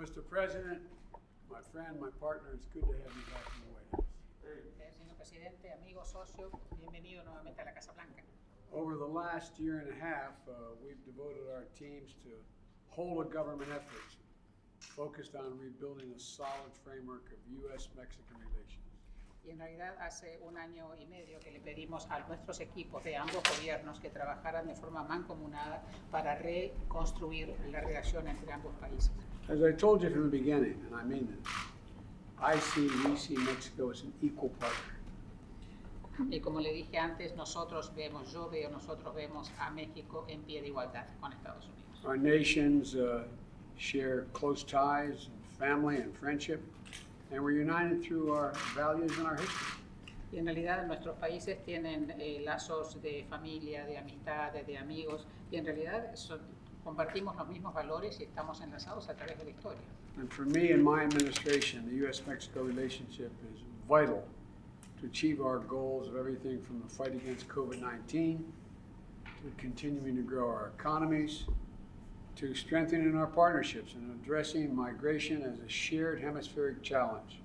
Mr. President, my friend, my partner, it's good to have you back in the White House. Señor presidente, amigo, socio, bienvenido nuevamente a la Casa Blanca. Over the last year and a half, we've devoted our teams to whole-of-government efforts focused on rebuilding a solid framework of U.S.-Mexican relations. Y en realidad hace un año y medio que le pedimos a nuestros equipos de ambos gobiernos que trabajaran de forma mancomunada para reconstruir la relación entre ambos países. As I told you from the beginning, and I mean this, we see Mexico as an equal partner. Y como le dije antes, nosotros vemos a México en pie de igualdad con Estados Unidos. Our nations share close ties, family and friendship, and we're united through our values and our history. Y en realidad nuestros países tienen lazos de familia, de amistad, de amigos, y en realidad compartimos los mismos valores y estamos enlazados a través de la historia. And for me and my administration, the U.S.-Mexico relationship is vital to achieve our goals of everything from the fight against COVID-19 to continuing to grow our economies, to strengthening our partnerships and addressing migration as a shared hemispheric challenge.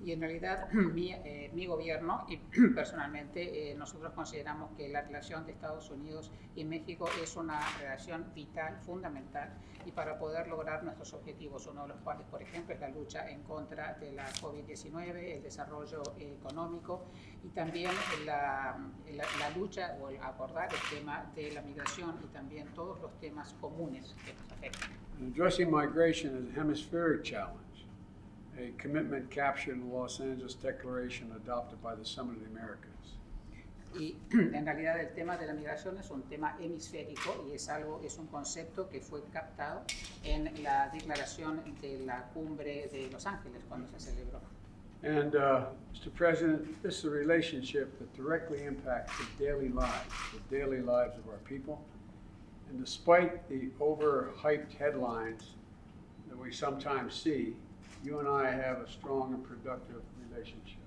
Y en realidad mi gobierno y personalmente nosotros consideramos que la relación de Estados Unidos y México es una relación vital, fundamental, y para poder lograr nuestros objetivos, uno de los cuales, por ejemplo, es la lucha en contra de la COVID-19, el desarrollo económico y también la lucha o el abordar el tema de la migración y también todos los temas comunes que nos afectan. And addressing migration as a hemispheric challenge, a commitment captured in the Los Angeles Declaration adopted by the Summit of the Americas. Y en realidad el tema de la migración es un tema hemisférico y es un concepto que fue captado en la declaración de la cumbre de Los Ángeles cuando se celebró. And Mr. President, this is a relationship that directly impacts the daily lives of our people. And despite the overhyped headlines that we sometimes see, you and I have a strong and productive relationship.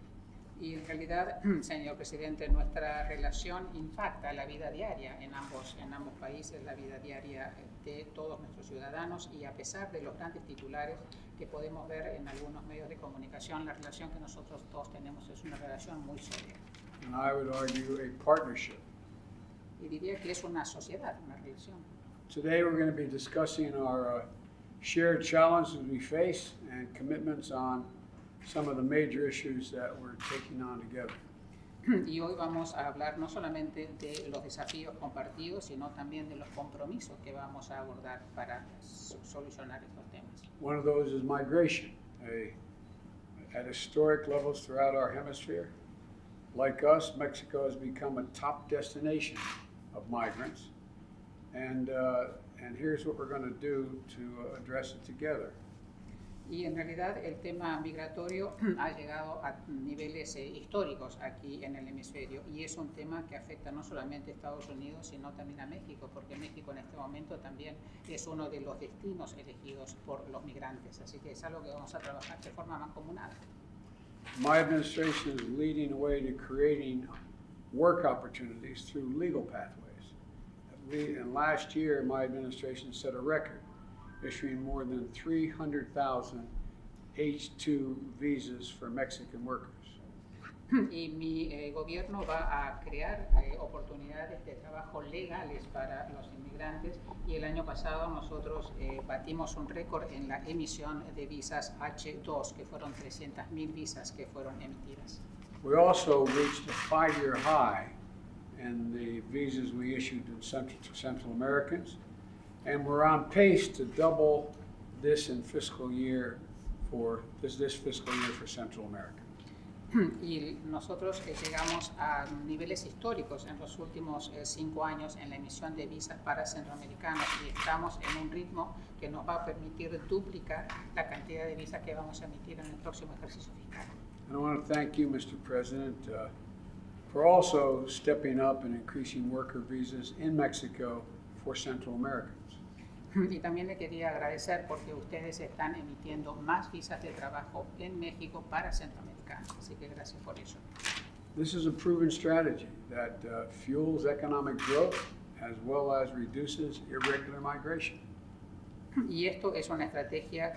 Y en realidad, señor presidente, nuestra relación impacta la vida diaria en ambos países, la vida diaria de todos nuestros ciudadanos, y a pesar de los grandes titulares que podemos ver en algunos medios de comunicación, la relación que nosotros todos tenemos es una relación muy sólida. And I would argue a partnership. Y diría que es una sociedad, una relación. Today we're going to be discussing our shared challenges we face and commitments on some of the major issues that we're taking on together. Y hoy vamos a hablar no solamente de los desafíos compartidos, sino también de los compromisos que vamos a abordar para solucionar estos temas. One of those is migration. At historic levels throughout our hemisphere, like us, Mexico has become a top destination of migrants. And here's what we're going to do to address it together. Y en realidad el tema migratorio ha llegado a niveles históricos aquí en el hemisferio, y es un tema que afecta no solamente a Estados Unidos, sino también a México, porque México en este momento también es uno de los destinos elegidos por los migrantes, así que es algo que vamos a trabajar de forma mancomunada. My administration is leading the way to creating work opportunities through legal pathways. And last year, my administration set a record, issuing more than 300,000 H-2 visas for Mexican workers. Y mi gobierno va a crear oportunidades de trabajo legales para los inmigrantes, y el año pasado nosotros batimos un récord en la emisión de visas H-2, que fueron 300,000 visas que fueron emitidas. We also reached a 5-year high in the visas we issued to Central Americans, and we're on pace to double this in fiscal year for this fiscal year for Central America. Y nosotros llegamos a niveles históricos en los últimos 5 años en la emisión de visas para centroamericanos, y estamos en un ritmo que nos va a permitir duplicar la cantidad de visas que vamos a emitir en el próximo ejercicio fiscal. And I want to thank you, Mr. President, for also stepping up and increasing worker visas in Mexico for Central Americans. Y también le quería agradecer porque ustedes están emitiendo más visas de trabajo en México para centroamericanos, así que gracias por eso. This is a proven strategy that fuels economic growth as well as reduces irregular migration. Y esto es una estrategia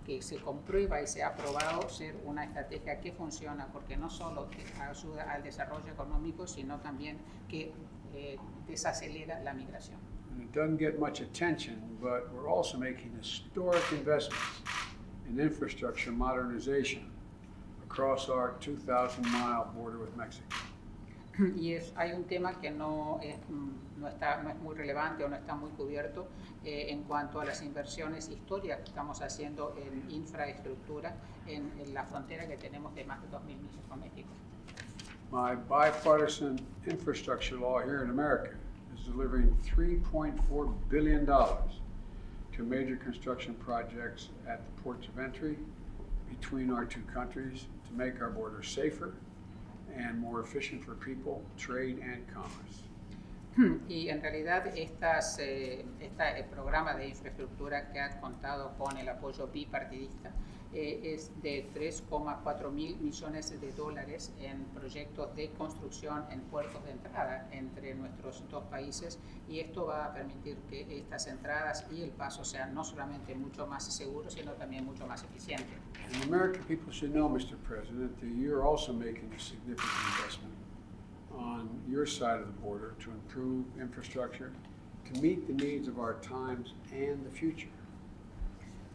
que se comprueba y se ha probado ser una estrategia que funciona porque no solo ayuda al desarrollo económico, sino también que desacelera la migración. And it doesn't get much attention, but we're also making historic investments in infrastructure modernization across our 2,000-mile border with Mexico. Y hay un tema que no es muy relevante o no está muy cubierto en cuanto a las inversiones históricas que estamos haciendo en infraestructura en la frontera que tenemos de más de 2.000 millas con México. My bipartisan infrastructure law here in America is delivering $3.4 billion to major construction projects at the ports of entry between our two countries to make our border safer and more efficient for people, trade, and commerce. Y en realidad este programa de infraestructura que ha contado con el apoyo bipartidista es de 3,4 mil millones de dólares en proyectos de construcción en puertos de entrada entre nuestros dos países, y esto va a permitir que estas entradas y el paso sean no solamente mucho más seguros, sino también mucho más eficientes. And the American people should know, Mr. President, that you're also making a significant investment on your side of the border to improve infrastructure, to meet the needs of our times and the future.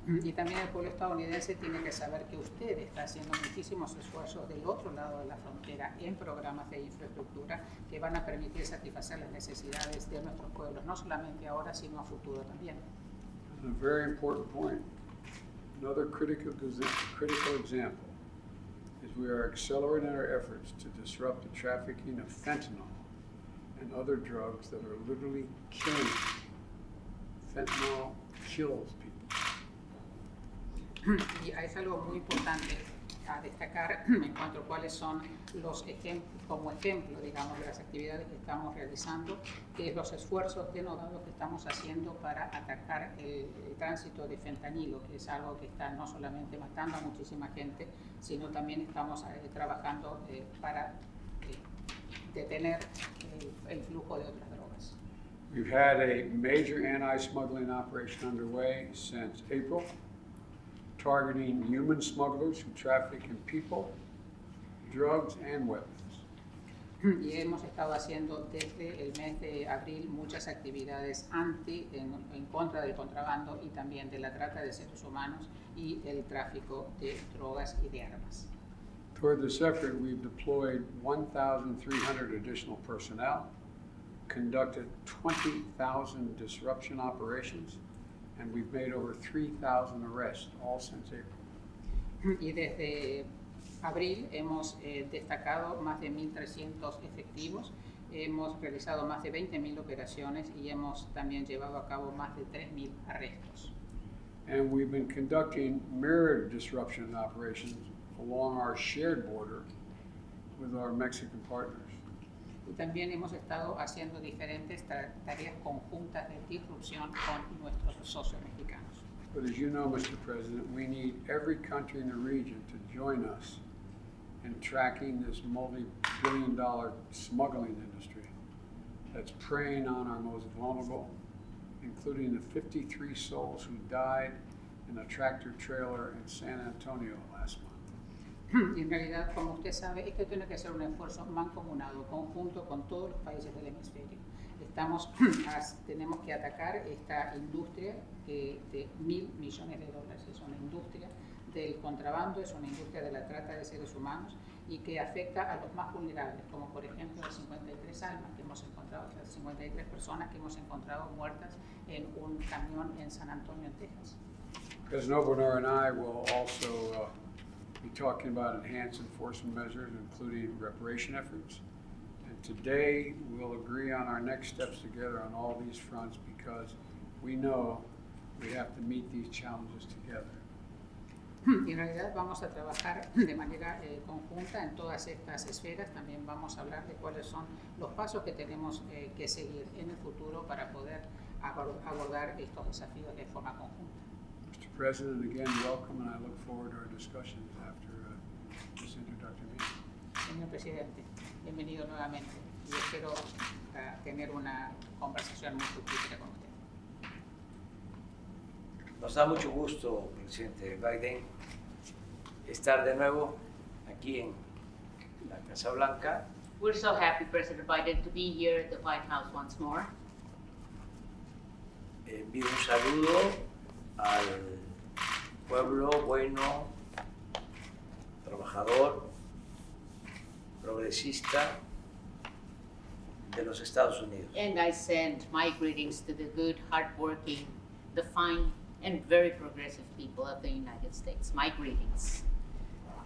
Y también el pueblo estadounidense tiene que saber que usted está haciendo muchísimos esfuerzos del otro lado de la frontera en programas de infraestructura que van a permitir satisfacer las necesidades de nuestros pueblos, no solamente ahora, sino a futuro también. And a very important point, another critical example is we are accelerating our efforts to disrupt the trafficking of fentanyl and other drugs that are literally killing people. Fentanyl kills people. Y es algo muy importante a destacar en cuanto a cuáles son los como ejemplo, digamos, de las actividades que estamos realizando, que es los esfuerzos denodados que estamos haciendo para atacar el tránsito de fentanilo, que es algo que está no solamente matando a muchísima gente, sino también estamos trabajando para detener el flujo de otras drogas. We've had a major anti-smuggling operation underway since April, targeting human smugglers who traffic in people, drugs, and weapons. Y hemos estado haciendo desde el mes de abril muchas actividades en contra del contrabando y también de la trata de seres humanos y el tráfico de drogas y de armas. Toward this effort, we've deployed 1,300 additional personnel, conducted 20,000 disruption operations, and we've made over 3,000 arrests, all since April. Y desde abril hemos destacado más de 1.300 efectivos, hemos realizado más de 20.000 operaciones y hemos también llevado a cabo más de 3.000 arrestos. And we've been conducting mirrored disruption operations along our shared border with our Mexican partners. Y también hemos estado haciendo diferentes tareas conjuntas de disrupción con nuestros socios mexicanos. But as you know, Mr. President, we need every country in the region to join us in tracking this multi-billion-dollar smuggling industry that's preying on our most vulnerable, including the 53 souls who died in a tractor trailer in San Antonio last month. Y en realidad, como usted sabe, esto tiene que ser un esfuerzo mancomunado, conjunto con todos los países del hemisferio. Tenemos que atacar esta industria de $1.000 millones. Es una industria del contrabando, es una industria de la trata de seres humanos y que afecta a los más vulnerables, como por ejemplo las 53 almas que hemos encontrado, las 53 personas que hemos encontrado muertas en un camión en San Antonio, en Texas. President Obrador and I will also be talking about enhanced enforcement measures, including reparation efforts. And today, we'll agree on our next steps together on all these fronts because we know we have to meet these challenges together. Y en realidad vamos a trabajar de manera conjunta en todas estas esferas. También vamos a hablar de cuáles son los pasos que tenemos que seguir en el futuro para poder abordar estos desafíos de forma conjunta. Mr. President, again, welcome, and I look forward to our discussions after this introductory meeting. Señor Presidente, bienvenido nuevamente y espero tener una conversación muy fructífera con usted. Nos da mucho gusto, presidente Biden, estar de nuevo aquí en la Casa Blanca. We're so happy, President Biden, to be here at the White House once more. Envío un saludo al pueblo bueno, trabajador, progresista de los Estados Unidos. And I send my greetings to the good, hardworking, the fine, and very progressive people of the United States. My greetings.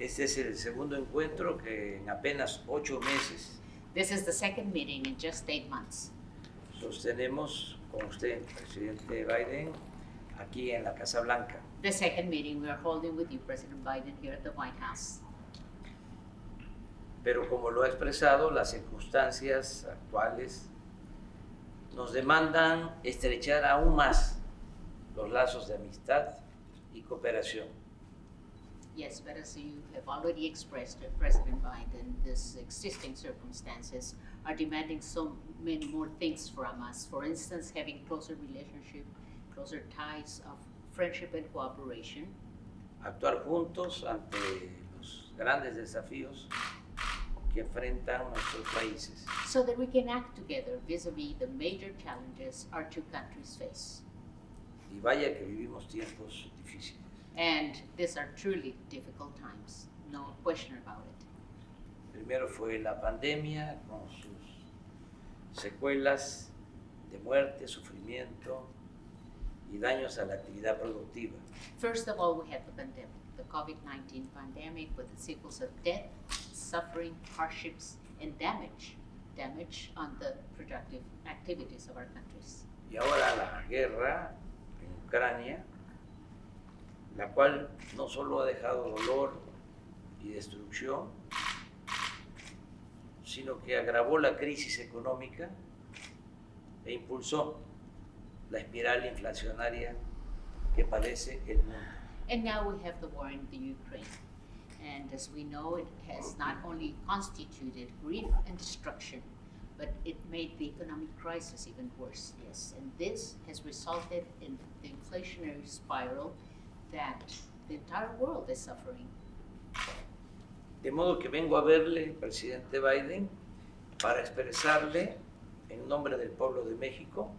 Este es el segundo encuentro que en apenas 8 meses This is the second meeting in just 8 months. sostenemos con usted, presidente Biden, aquí en la Casa Blanca. The second meeting we are holding with you, President Biden, here at the White House. Pero como lo ha expresado, las circunstancias actuales nos demandan estrechar aún más los lazos de amistad y cooperación. Yes, but as you have already expressed, President Biden, these existing circumstances are demanding so many more things from us. For instance, having closer relationship, closer ties of friendship and cooperation. Actuar juntos ante los grandes desafíos que enfrentan nuestros países. So that we can act together vis-a-vis the major challenges our two countries face. Y vaya que vivimos tiempos difíciles. And these are truly difficult times, no question about it. Primero fue la pandemia con sus secuelas de muerte, sufrimiento y daños a la actividad productiva. First of all, we had the pandemic, the COVID-19 pandemic with the sequels of death, suffering, hardships, and damage on the productive activities of our countries. Y ahora la guerra en Ucrania, la cual no solo ha dejado dolor y destrucción, sino que agravó la crisis económica e impulsó la espiral inflacionaria que padece el mundo. And now we have the war in the Ukraine. And as we know, it has not only constituted grief and destruction, but it made the economic crisis even worse, yes. And this has resulted in the inflationary spiral that the entire world is suffering. De modo que vengo a verle, presidente Biden, para expresarle, en nombre del pueblo de México,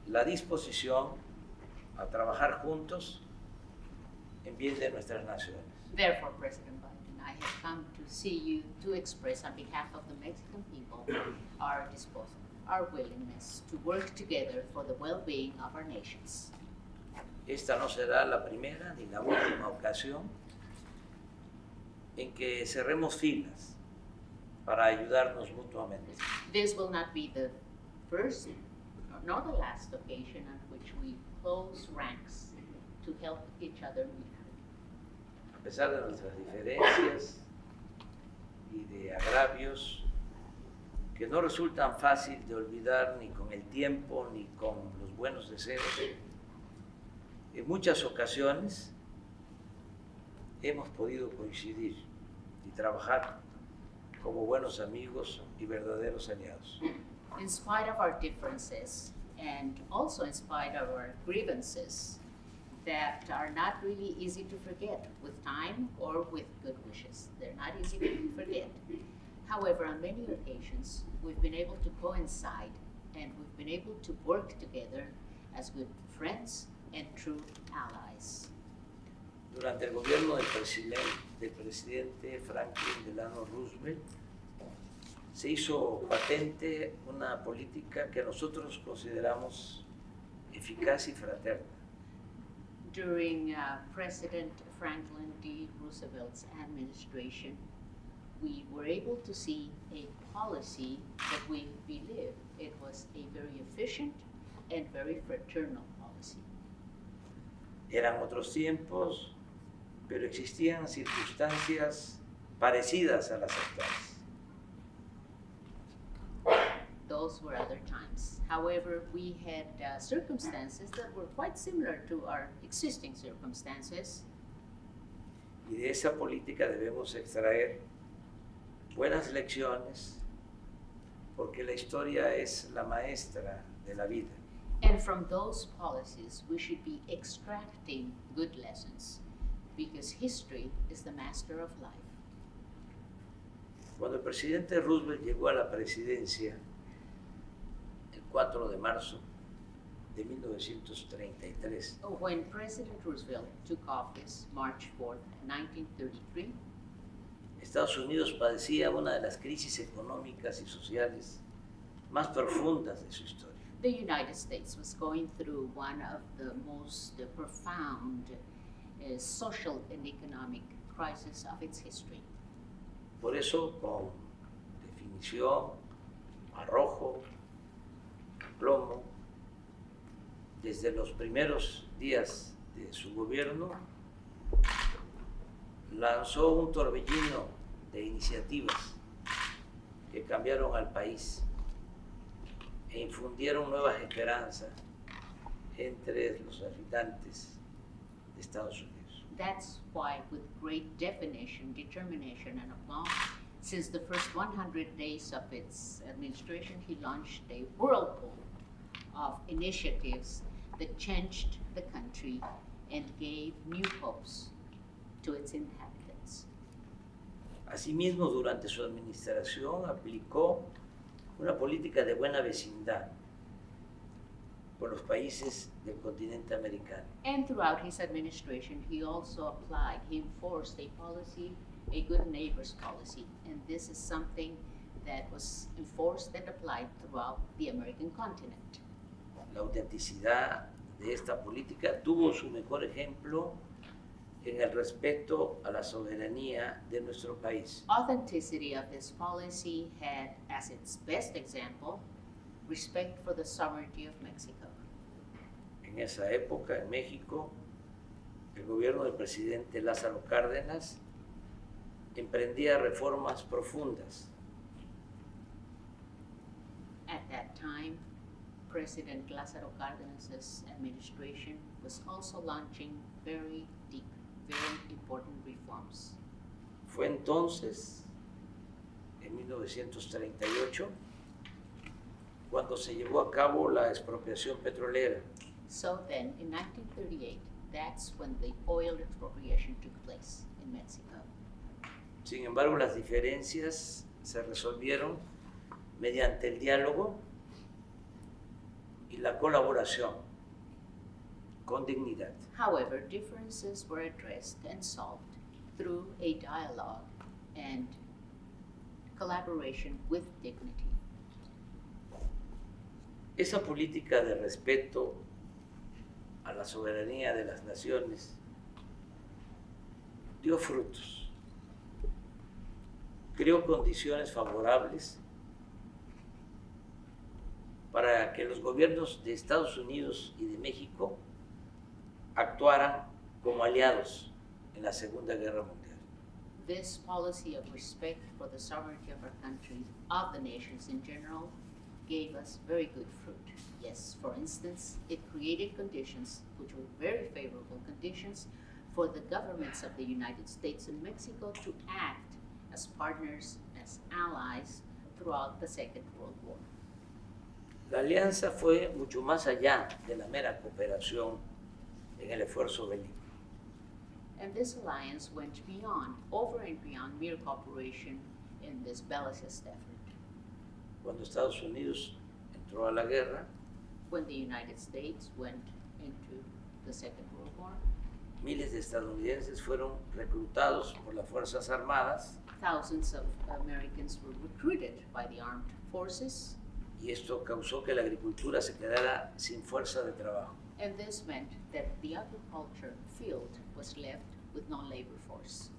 la disposición a trabajar juntos en bien de nuestras naciones. Therefore, President Biden, I have come to see you to express on behalf of the Mexican people our disposal, our willingness to work together for the well-being of our nations. Esta no será la primera ni la última ocasión en que cerremos filas para ayudarnos mutuamente. This will not be the first nor the last occasion on which we close ranks to help each other mutually. A pesar de nuestras diferencias y de agravios que no resultan fácil de olvidar ni con el tiempo ni con los buenos deseos, en muchas ocasiones hemos podido coincidir y trabajar como buenos amigos y verdaderos aliados. In spite of our differences and also in spite of our grievances that are not really easy to forget with time or with good wishes. They're not easy to forget. However, on many occasions, we've been able to coincide and we've been able to work together as good friends and true allies. Durante el gobierno del presidente Franklin Delano Roosevelt, se hizo patente una política que nosotros consideramos eficaz y fraterna. During President Franklin D. Roosevelt's administration, we were able to see a policy that we believe it was a very efficient and very fraternal policy. Eran otros tiempos, pero existían circunstancias parecidas a las actuales. Those were other times. However, we had circumstances that were quite similar to our existing circumstances. Y de esa política debemos extraer buenas lecciones, porque la historia es la maestra de la vida. And from those policies, we should be extracting good lessons because history is the master of life. Cuando el presidente Roosevelt llegó a la presidencia el 4 de marzo de 1933, When President Roosevelt took office March 4th, 1933, Estados Unidos padecía una de las crisis económicas y sociales más profundas de su historia. the United States was going through one of the most profound social and economic crises of its history. Por eso, con definición, arrojo, plomo, desde los primeros días de su gobierno, lanzó un torbellino de iniciativas que cambiaron al país e infundieron nuevas esperanzas entre los habitantes de Estados Unidos. That's why, with great definition, determination, and aplomb, since the first 100 days of its administration, he launched a whirlpool of initiatives that changed the country and gave new hopes to its inhabitants. Asimismo, durante su administración aplicó una política de buena vecindad por los países del continente americano. And throughout his administration, he also applied, he enforced a policy, a good neighbors policy. And this is something that was enforced and applied throughout the American continent. La autenticidad de esta política tuvo su mejor ejemplo en el respeto a la soberanía de nuestro país. Authenticity of this policy had as its best example respect for the sovereignty of Mexico. En esa época, en México, el gobierno del presidente Lázaro Cárdenas emprendía reformas profundas. At that time, President Lázaro Cárdenas' administration was also launching very deep, very important reforms. Fue entonces, en 1938, cuando se llevó a cabo la expropiación petrolera. So then, in 1938, that's when the oil expropriation took place in Mexico. Sin embargo, las diferencias se resolvieron mediante el diálogo y la colaboración con dignidad. However, differences were addressed and solved through a dialogue and collaboration with dignity. Esa política de respeto a la soberanía de las naciones dio frutos, creó condiciones favorables para que los gobiernos de Estados Unidos y de México actuaran como aliados en la Segunda Guerra Mundial. This policy of respect for the sovereignty of our country, of the nations in general, gave us very good fruit. Yes, for instance, it created conditions which were very favorable conditions for the governments of the United States and Mexico to act as partners, as allies throughout the Second World War. La alianza fue mucho más allá de la mera cooperación en el esfuerzo bélico. And this alliance went beyond, over and beyond mere cooperation in this bellicist effort. Cuando Estados Unidos entró a la guerra, When the United States went into the Second World War, miles de estadounidenses fueron reclutados por las Fuerzas Armadas thousands of Americans were recruited by the armed forces, y esto causó que la agricultura se quedara sin fuerza de trabajo. and this meant that the agriculture field was left with no labor force.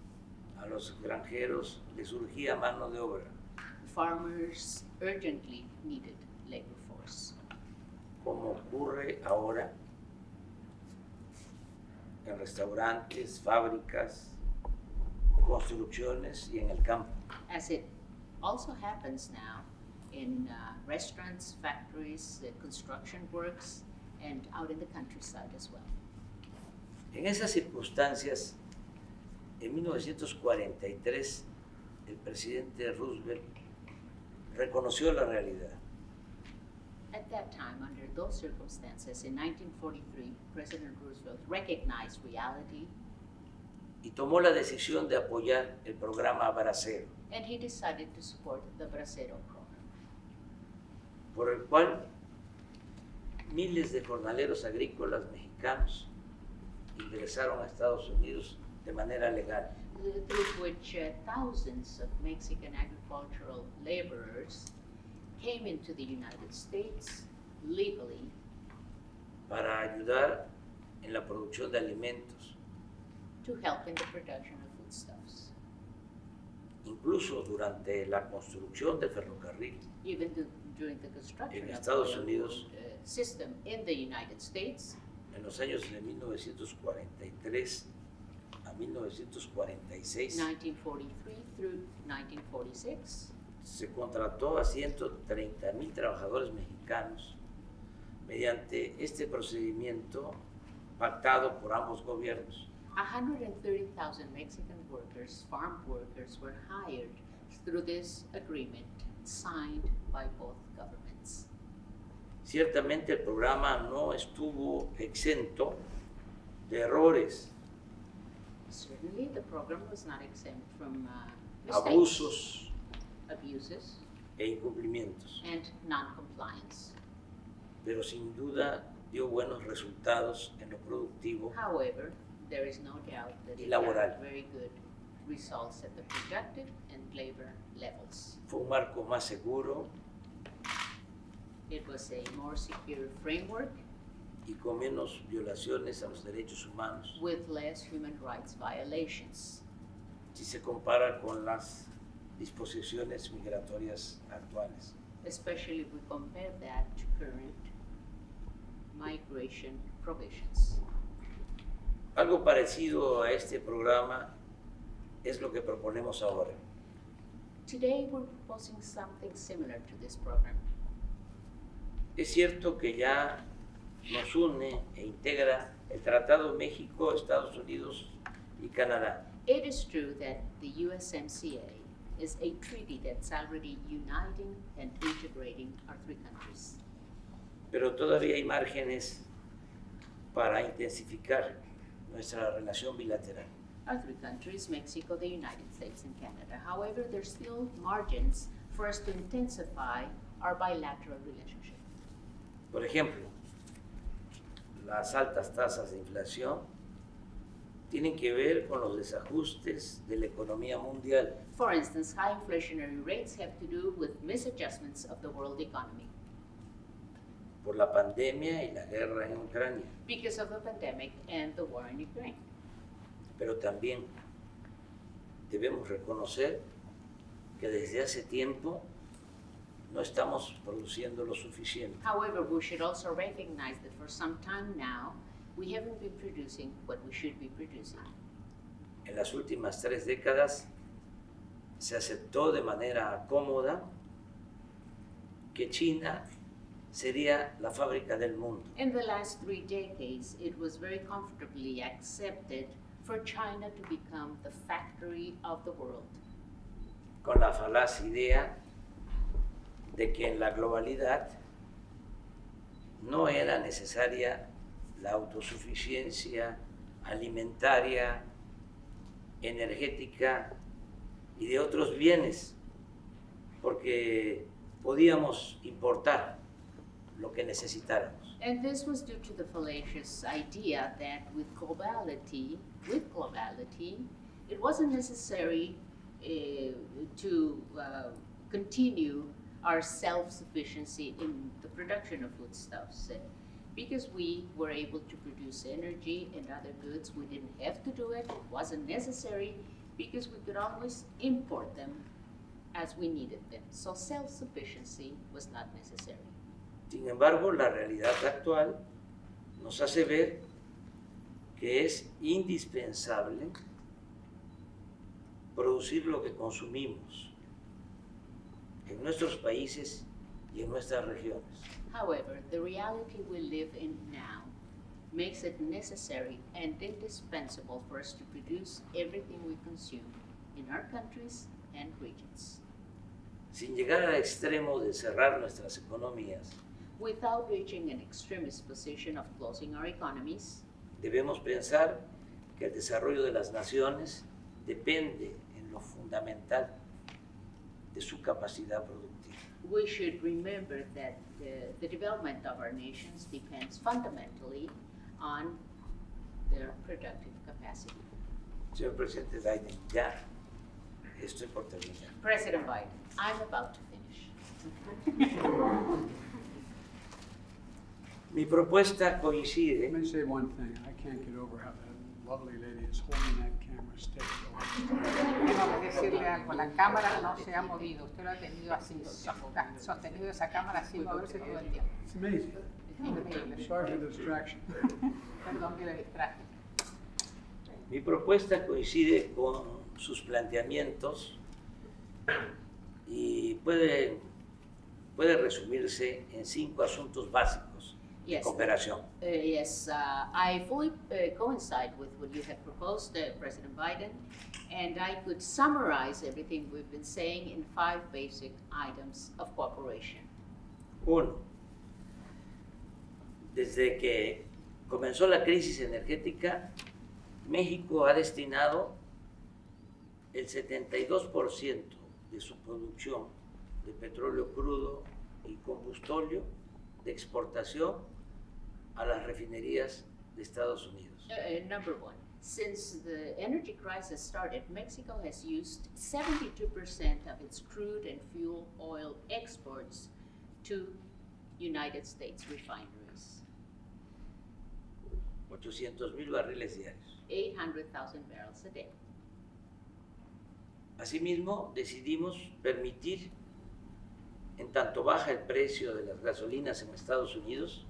A los granjeros les surgía mano de obra. Farmers urgently needed labor force. Como ocurre ahora en restaurantes, fábricas, construcciones y en el campo. As it also happens now in restaurants, factories, construction works, and out in the countryside as well. En esas circunstancias, en 1943, el presidente Roosevelt reconoció la realidad. At that time, under those circumstances, in 1943, President Roosevelt recognized reality y tomó la decisión de apoyar el programa Bracero, and he decided to support the Bracero program, por el cual miles de jornaleros agrícolas mexicanos ingresaron a Estados Unidos de manera legal. through which thousands of Mexican agricultural laborers came into the United States legally para ayudar en la producción de alimentos, to help in the production of foodstuffs. incluso durante la construcción del ferrocarril Even during the construction En of Estados the Unidos. railroad, system in the United States, en los años de 1943 a 1946 1943 through 1946, se contrató a 130,000 trabajadores mexicanos mediante este procedimiento pactado por ambos gobiernos. 130,000 Mexican workers, farm workers, were hired through this agreement signed by both governments. Ciertamente el programa no estuvo exento de errores, Certainly, the program was not exempt from mistakes, abusos abuses, e incumplimientos, and non-compliance. pero sin duda dio buenos resultados en lo productivo However, there is no doubt that Y it laboral. had very good results at the productive and labor levels. Fue un marco más seguro It was a more secure framework y con menos violaciones a los derechos humanos with less human rights violations si se compara con las disposiciones migratorias actuales. especially if we compare that to current migration provisions. Algo parecido a este programa es lo que proponemos ahora. Today, we're proposing something similar to this program. Es cierto que ya nos une e integra el Tratado México, Estados Unidos y Canadá, It is true that the USMCA is a treaty that's already uniting and integrating our three countries. pero todavía hay márgenes para intensificar nuestra relación bilateral. Our three countries, Mexico, the United States, and Canada. However, there's still margins for us to intensify our bilateral relationship. Por ejemplo, las altas tasas de inflación tienen que ver con los desajustes de la economía mundial. For instance, high inflationary rates have to do with misadjustments of the world economy Por la pandemia y la guerra en Ucrania, because of the pandemic and the war in Ukraine. pero también debemos reconocer que desde hace tiempo no estamos produciendo lo suficiente. However, we should also recognize that for some time now, we haven't been producing what we should be producing. En las últimas 3 décadas se aceptó de manera cómoda que China sería la fábrica del mundo. In the last 3 decades, it was very comfortably accepted for China to become the factory of the world, Con la falaz idea de que en la globalidad no era necesaria la autosuficiencia alimentaria, energética y de otros bienes, porque podíamos importar lo que necesitáramos. And this was due to the fallacious idea that with globality, it wasn't necessary to continue our self-sufficiency in the production of foodstuffs. Because we were able to produce energy and other goods, we didn't have to do it. It wasn't necessary because we could always import them as we needed them. So self-sufficiency was not necessary. Sin embargo, la realidad actual nos hace ver que es indispensable producir lo que consumimos en nuestros países y en nuestras regiones. However, the reality we live in now makes it necessary and indispensable for us to produce everything we consume in our countries and regions. Sin llegar al extremo de cerrar nuestras economías, without reaching an extremist position of closing our economies. Debemos pensar que el desarrollo de las naciones depende en lo fundamental de su capacidad productiva. We should remember that the development of our nations depends fundamentally on their productive capacity. Señor presidente Biden, ya estoy por terminar. President Biden, I'm about to finish. Mi propuesta coincide. Let me say one thing. I can't get over how that lovely lady is holding that camera stick. Tengo que decirle algo, la cámara no se ha movido, usted lo ha tenido así, sostenido esa cámara sin moverse todo el tiempo. It's amazing. Es increíble. Sorry for the distraction. Perdón que le distraje. Mi propuesta coincide con sus planteamientos y puede resumirse en 5 asuntos básicos de Yes. cooperación. Yes, I fully coincide with what you have proposed, President Biden, and I could summarize everything we've been saying in 5 basic items of cooperation. 1. Desde que comenzó la crisis energética, México ha destinado el 72% de su producción de petróleo crudo y combustóleo de exportación a las refinerías de Estados Unidos. Number 1, since the energy crisis started, Mexico has used 72% of its crude and fuel oil exports to United States refineries. 800,000 barriles diarios. 800,000 barrels a day. Asimismo, decidimos permitir, en tanto baja el precio de las gasolinas en Estados Unidos,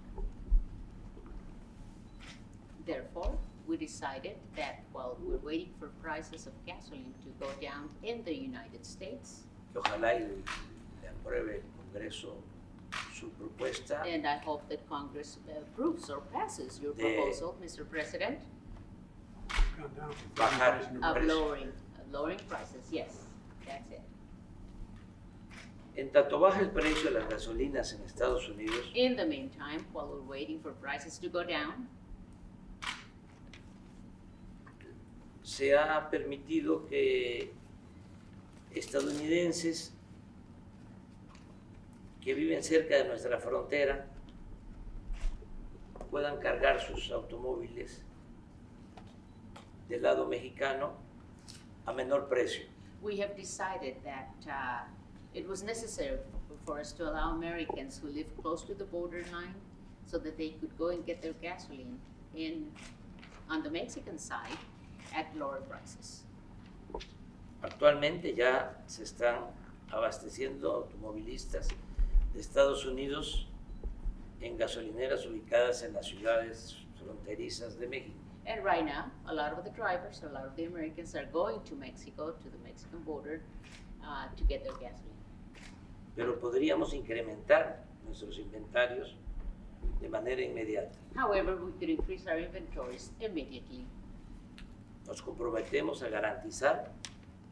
Therefore, we decided that while we're waiting for prices of gasoline to go down in the United States, que ojalá y le apruebe el Congreso su propuesta and I hope that Congress approves or passes your proposal, Mr. President, Gone down from Bajar 30,000 of precio. lowering prices. Yes, that's it. En tanto baja el precio de las gasolinas en Estados Unidos, In the meantime, while we're waiting for prices to go down, se ha permitido que estadounidenses que viven cerca de nuestra frontera puedan cargar sus automóviles del lado mexicano a menor precio. we have decided that it was necessary for us to allow Americans who live close to the borderline so that they could go and get their gasoline on the Mexican side at lower prices. Actualmente ya se están abasteciendo automovilistas de Estados Unidos en gasolineras ubicadas en las ciudades fronterizas de México. And right now, a lot of the drivers, a lot of the Americans are going to Mexico, to the Mexican border, to get their gasoline. Pero podríamos incrementar nuestros inventarios de manera inmediata. However, we could increase our inventories immediately. Nos comprometemos a garantizar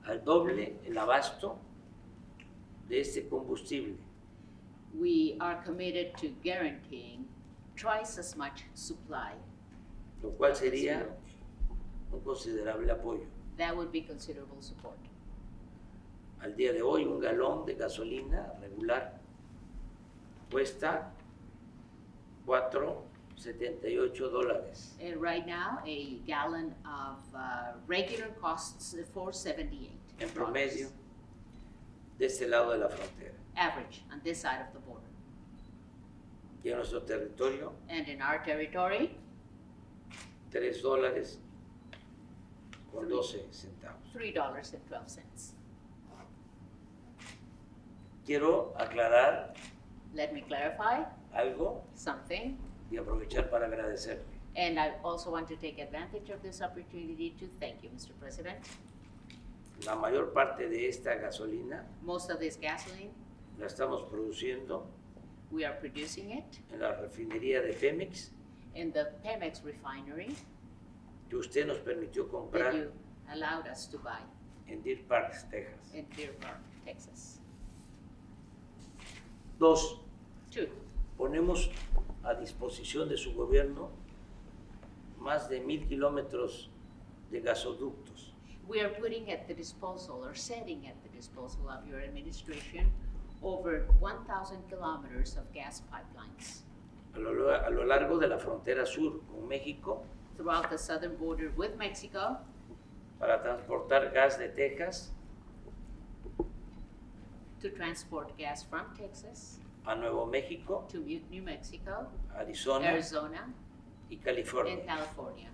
al doble el abasto de este combustible, We are committed to guaranteeing twice as much supply. lo cual sería un considerable apoyo. That would be considerable support. Al día de hoy, un galón de gasolina regular cuesta $4.78. And right now, a gallon of regular costs $4.78. En promedio de este lado de la frontera. Average on this side of the border. Y en nuestro territorio, And in our territory, $3.12. $3.12. Quiero aclarar Let me clarify algo something. y aprovechar para agradecerle. And I also want to take advantage of this opportunity to thank you, Mr. President. La mayor parte de esta gasolina Most of this gasoline, la estamos produciendo we are producing it en la refinería de Pemex, in the Pemex refinery que usted nos permitió that comprar you allowed us to buy en Deer Park, Texas. in Deer Park, Texas. 2. 2, ponemos a disposición de su gobierno más de 1,000 kilómetros de gasoductos. We are putting at the disposal or setting at the disposal of your administration over 1,000 kilometers of gas pipelines A lo largo de la frontera sur con México throughout the southern border with Mexico para transportar gas de Texas to transport gas from Texas a Nuevo México, to New Mexico, Arizona Arizona, y and California, California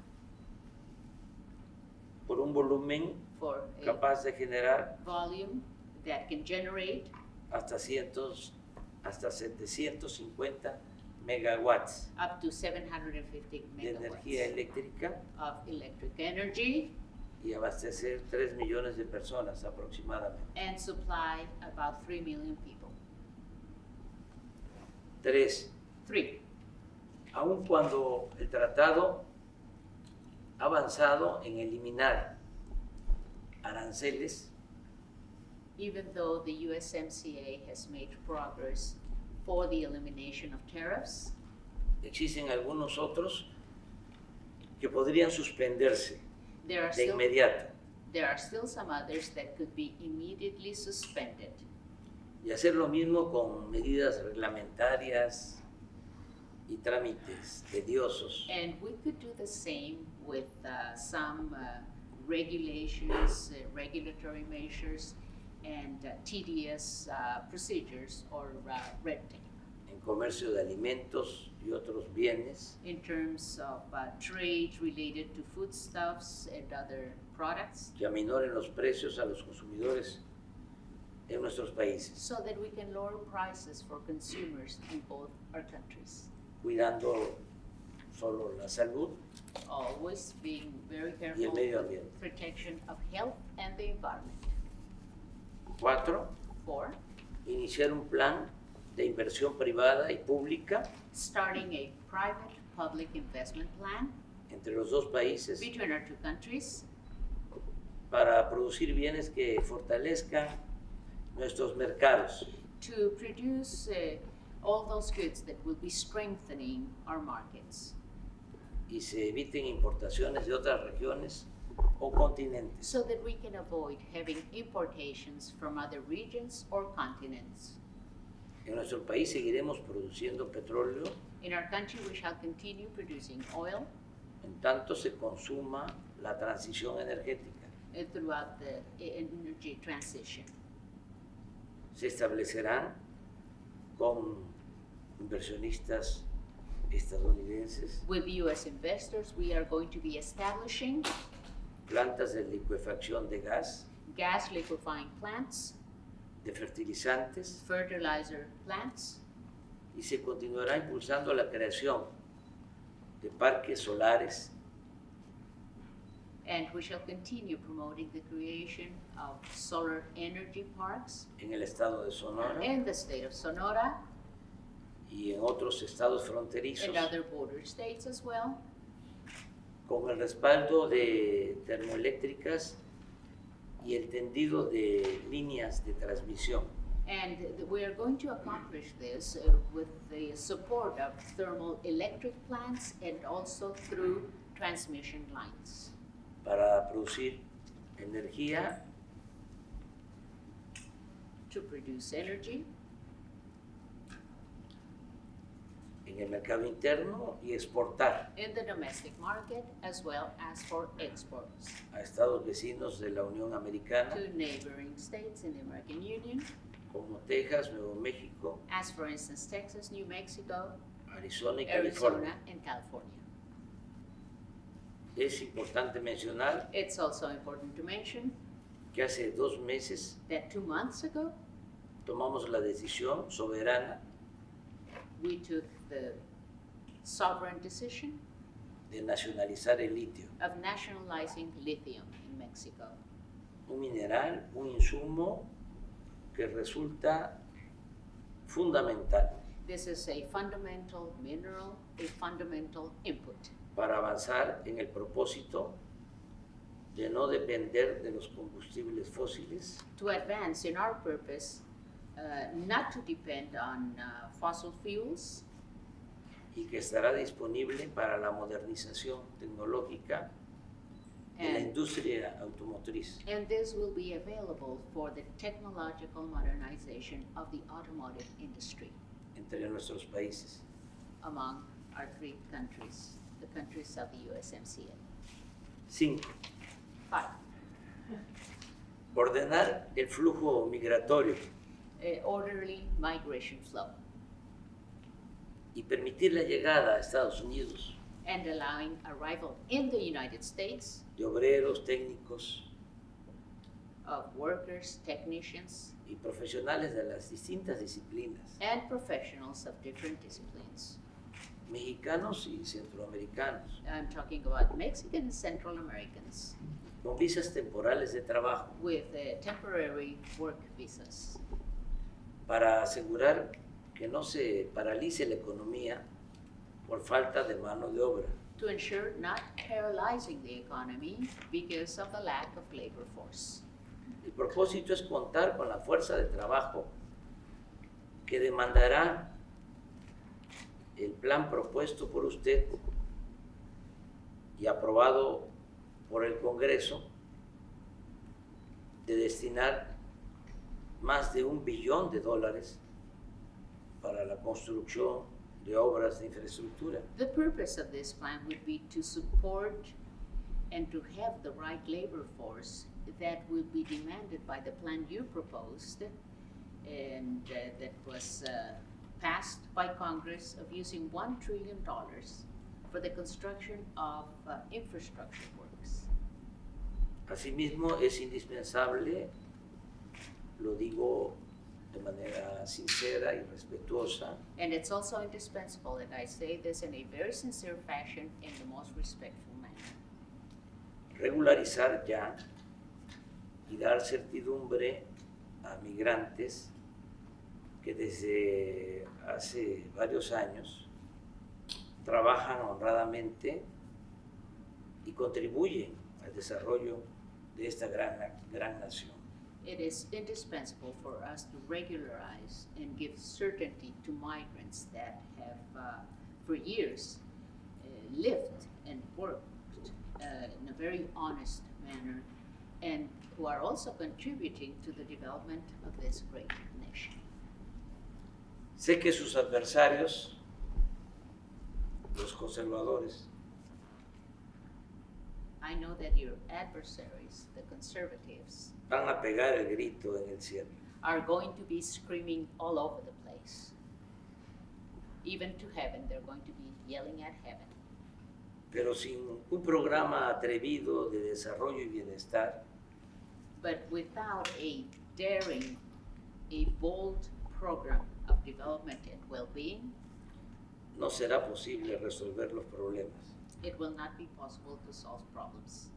por un volumen for a capaz de generar volume that can generate hasta 750 megawatts up to 750 de energía megawatts eléctrica of electric energy y abastecer 3 millones de personas aproximadamente. and supply about 3 million people. 3. 3. Aun cuando el tratado ha avanzado en eliminar aranceles, Even though the USMCA has made progress for the elimination of tariffs, existen algunos otros que podrían suspenderse there are de still inmediato some others that could be immediately suspended. y hacer lo mismo con medidas reglamentarias y trámites tediosos. And we could do the same with some regulations, regulatory measures, and tedious procedures or red tape En comercio de alimentos y otros bienes, in terms of trade related to foodstuffs and other products, que aminoren los precios a los consumidores en nuestros países, so that we can lower prices for consumers in both our countries. cuidando solo la salud Always being very y el careful medio with ambiente. protection of health and the environment. 4. 4, Iniciar un plan de inversión privada y pública starting a private-public investment plan entre los dos países between our two countries para producir bienes que fortalezcan nuestros mercados to produce all those goods that will be strengthening our markets, y se eviten importaciones de otras regiones o continentes. so that we can avoid having importations from other regions or continents. En nuestro país seguiremos produciendo petróleo In our country, we shall continue producing oil en tanto se consuma la transición energética. throughout the energy transition. Se establecerán con inversionistas estadounidenses With US investors, we are going to be establishing plantas de licuefacción de gas, gas liquefying plants, de fertilizantes, fertilizer plants, y se continuará impulsando la creación de parques solares and we shall continue promoting the creation of solar energy parks en el estado de Sonora in the state of Sonora y en otros estados fronterizos, and other border states as well, con el respaldo de termoeléctricas y el tendido de líneas de transmisión. and we are going to accomplish this with the support of thermal electric plants and also through transmission lines Para producir energía to produce energy en el mercado interno y exportar in the domestic market as well as for exports a estados vecinos de la Unión Americana to neighboring states in the American Union, como Texas, Nuevo México, as for instance Texas, New Mexico, Arizona y Arizona, California. and California. Es importante mencionar It's also important to mention que hace 2 meses that 2 months ago tomamos la decisión soberana we took the sovereign decision de nacionalizar el litio, of nationalizing lithium in Mexico, un mineral, un insumo que resulta fundamental This is a fundamental mineral, a fundamental input para avanzar en el propósito de no depender de los combustibles fósiles to advance in our purpose, not to depend on fossil fuels y que estará disponible para la modernización tecnológica de la industria automotriz. And this will be available for the technological modernization of the automotive industry Entre nuestros países. among our three countries, the countries of the USMCA. 5. 5. Ordenar el flujo migratorio Orderly migration flow y permitir la llegada a Estados Unidos and allowing arrival in the United States de obreros, técnicos of workers, technicians, y profesionales de las distintas disciplinas, and professionals of different disciplines. mexicanos y centroamericanos, I'm talking about Mexican and Central Americans con visas temporales de trabajo, with temporary work visas para asegurar que no se paralice la economía por falta de mano de obra. to ensure not paralyzing the economy because of the lack of labor force. El propósito es contar con la fuerza de trabajo que demandará el plan propuesto por usted y aprobado por el Congreso de destinar más de $1 billón para la construcción de obras de infraestructura. The purpose of this plan would be to support and to have the right labor force that will be demanded by the plan you proposed and that was passed by Congress of using $1 trillion for the construction of infrastructure works. Asimismo, es indispensable, lo digo de manera sincera y respetuosa, And it's also indispensable that I say this in a very sincere fashion in the most respectful manner. regularizar ya y dar certidumbre a migrantes que desde hace varios años trabajan honradamente y contribuyen al desarrollo de esta gran nación. It is indispensable for us to regularize and give certainty to migrants that have for years lived and worked in a very honest manner and who are also contributing to the development of this great nation. Sé que sus adversarios, los conservadores, I know that your adversaries, the conservatives, van a pegar el grito en el cielo. are going to be screaming all over the place. Even to heaven, they're going to be yelling at heaven. Pero sin un programa atrevido de desarrollo y bienestar, But without a daring, a bold program of development and well-being, no será posible resolver los problemas it will not be possible to solve problems.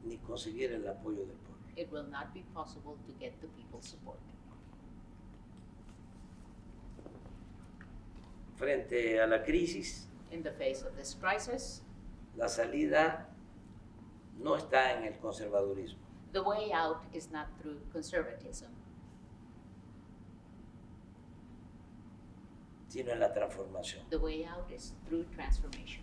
ni conseguir el apoyo del pueblo. It will not be possible to get the people's support. Frente a la crisis, In the face of this crisis, la salida no está en el conservadurismo, the way out is not through conservatism, sino en la transformación. the way out is through transformation.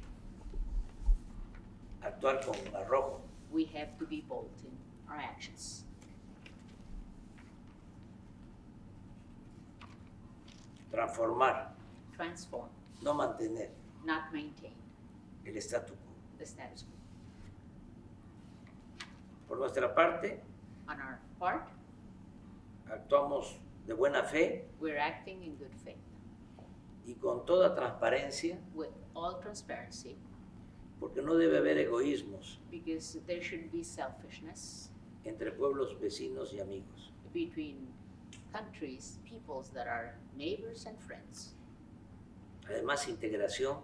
Actuar con arrojo, We have to be bold in our actions. transformar, Transform, no mantener not maintain el statu quo. the status quo. Por nuestra parte, On our part, actuamos de buena fe we're acting in good faith y con toda transparencia, with all transparency porque no debe haber egoísmos because there shouldn't be selfishness entre pueblos vecinos y amigos. between countries, peoples that are neighbors and friends. Además, integración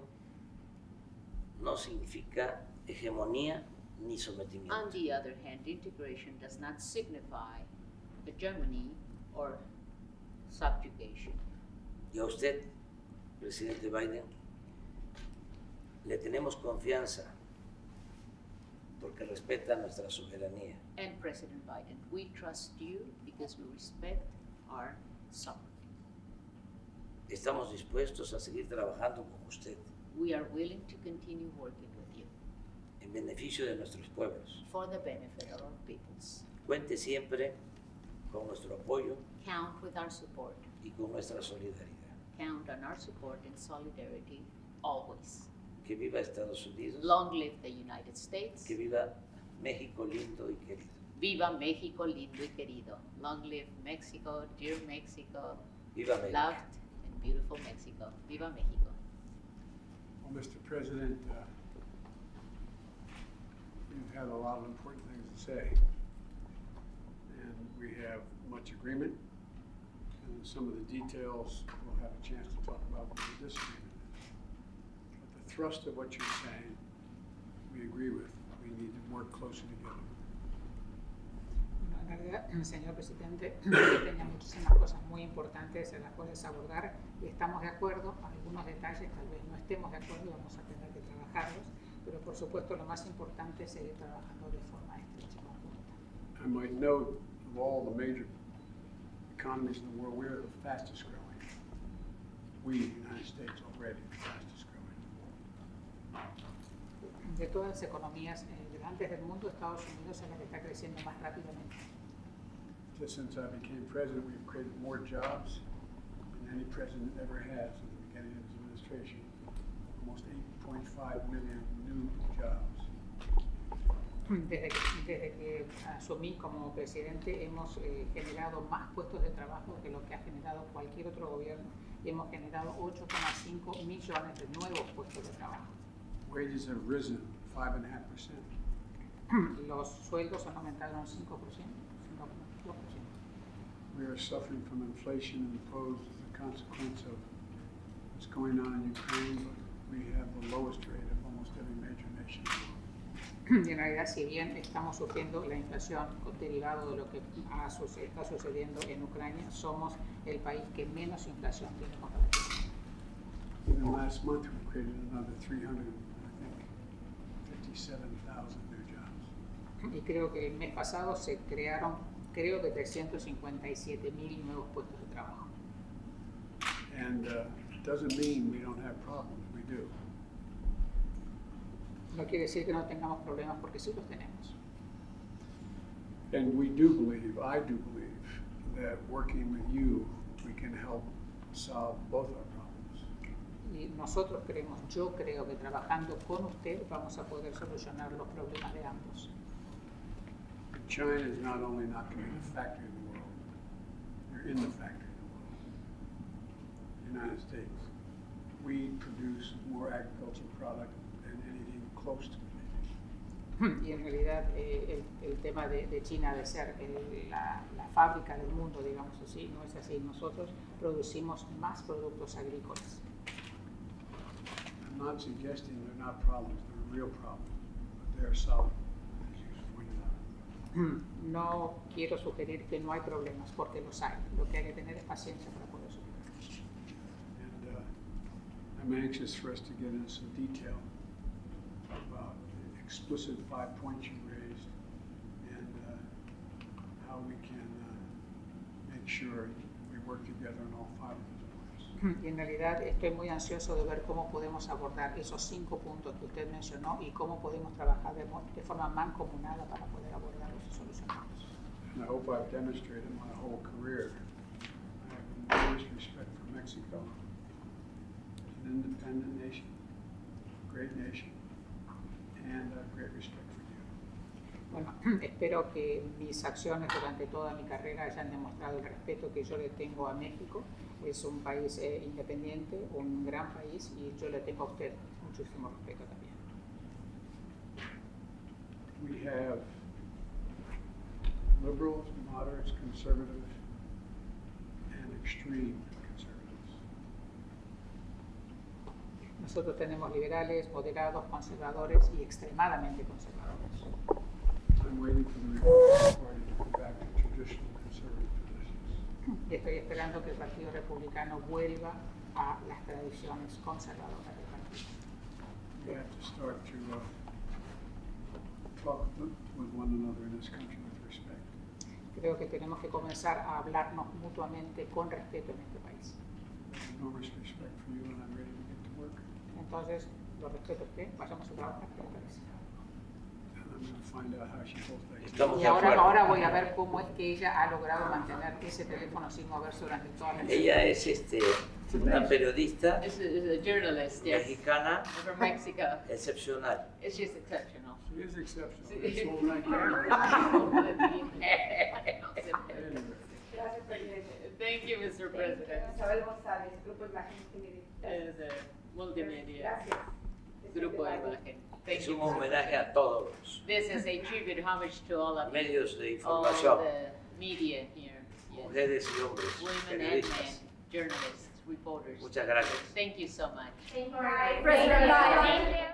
no significa hegemonía ni On sometimiento. the other hand, integration does not signify hegemony or subjugation. Y a usted, presidente Biden, le tenemos confianza porque respeta nuestra soberanía. And President Biden, we trust you because we respect our sovereignty. Estamos dispuestos a seguir trabajando con usted we are willing to continue working with you en beneficio de nuestros pueblos. for the benefit of our peoples. Cuente siempre con nuestro apoyo Count with our support. y con nuestra solidaridad. Count on our support and solidarity always. Que viva Estados Unidos, Long live the United States. que viva México lindo y querido. Viva México lindo y querido. Long live Mexico, dear Mexico, Viva México. loved and beautiful Mexico. Viva Mexico. Well, Mr. President, you've had a lot of important things to say, and we have much agreement. And some of the details we'll have a chance to talk about with the disagreement. But the thrust of what you're saying, we agree with. We need to work closer together. En realidad, señor presidente, tenía muchísimas cosas muy importantes en las cuales abordar y estamos de acuerdo. Algunos detalles tal vez no estemos de acuerdo y vamos a tener que trabajarlos, pero por supuesto lo más importante es seguir trabajando de forma estrecha conjunta. I might note of all the major economies in the world, we're the fastest growing. We, the United States, already the fastest growing. De todas las economías grandes del mundo, Estados Unidos es la que está creciendo más rápidamente. Just since I became president, we've created more jobs than any president ever has at the beginning of his administration. Almost 8.5 million new jobs. Desde que asumí como presidente hemos generado más puestos de trabajo que lo que ha generado cualquier otro gobierno y hemos generado 8,5 millones de nuevos puestos de trabajo. Wages have risen 5.5%. Los sueldos han aumentado un 5%, 5,2%. We are suffering from inflation imposed as a consequence of what's going on in Ukraine, but we have the lowest rate of almost every major nation in the world. Y en realidad, si bien estamos sufriendo la inflación derivado de lo que está sucediendo en Ucrania, somos el país que menos inflación tiene comparativamente. Even last month, we created another 357,000 new jobs. Y creo que el mes pasado se crearon, creo que 357,000 nuevos puestos de trabajo. And it doesn't mean we don't have problems, we do. No quiere decir que no tengamos problemas, porque sí los tenemos. And we do believe, I do believe, that working with you, we can help solve both our problems. Y nosotros creemos, yo creo que trabajando con usted vamos a poder solucionar los problemas de ambos. China is not only not going to be the factory of the world, they're in the factory of the world. The United States. We produce more agricultural product than anything close to it. Y en realidad el tema de China de ser la fábrica del mundo, digamos así, no es así. Nosotros producimos más productos agrícolas. I'm not suggesting they're not problems, they're real problems, but they're solvable, as you pointed out. No quiero sugerir que no hay problemas, porque los hay. Lo que hay que tener es paciencia para poder superarlos. And I'm anxious for us to get into some detail about the explicit 5 points you raised and how we can make sure we work together on all 5 of those points. Y en realidad estoy muy ansioso de ver cómo podemos abordar esos 5 puntos que usted mencionó y cómo podemos trabajar de forma mancomunada para poder abordarlos y solucionarlos. And I hope I've demonstrated my whole career I have enormous respect for Mexico. It's an independent nation, great nation, and I have great respect for you. Bueno, espero que mis acciones durante toda mi carrera hayan demostrado el respeto que yo le tengo a México. Es un país independiente, un gran país, y yo le tengo a usted muchísimo respeto también. We have liberals, moderates, conservative, and extreme conservatives. Nosotros tenemos liberales, moderados, conservadores y extremadamente conservadores. I'm waiting for the Republican Party to go back to traditional conservative positions. Y estoy esperando que el Partido Republicano vuelva a las tradiciones conservadoras del partido. We have to start to talk with one another in this country with respect. Creo que tenemos que comenzar a hablarnos mutuamente con respeto en este país. I have enormous respect for you, and I'm ready to get to work. Entonces, lo respeto a usted, vayamos a trabajar. I'm gonna find out how she holds that. Estamos Y de acuerdo. ahora voy a ver cómo es que ella ha logrado mantener ese teléfono sin moverse durante toda la Ella es una periodista This is a journalist, yes, mexicana from Mexico. excepcional. It's just exceptional. She is exceptional. Sí. It's all that camera. Anyway. Gracias, presidente. Thank you, Mr. President. Isabel González, Grupo Imagen TV. Multimedia, Gracias. Grupo Imagen. Thank Es you, un Mr. homenaje a todos los This is a tribute homage to all of you, medios de all información, the media here. Yes. mujeres y hombres, Women and men, periodistas. journalists, reporters. Muchas gracias. Thank you so much. President Biden.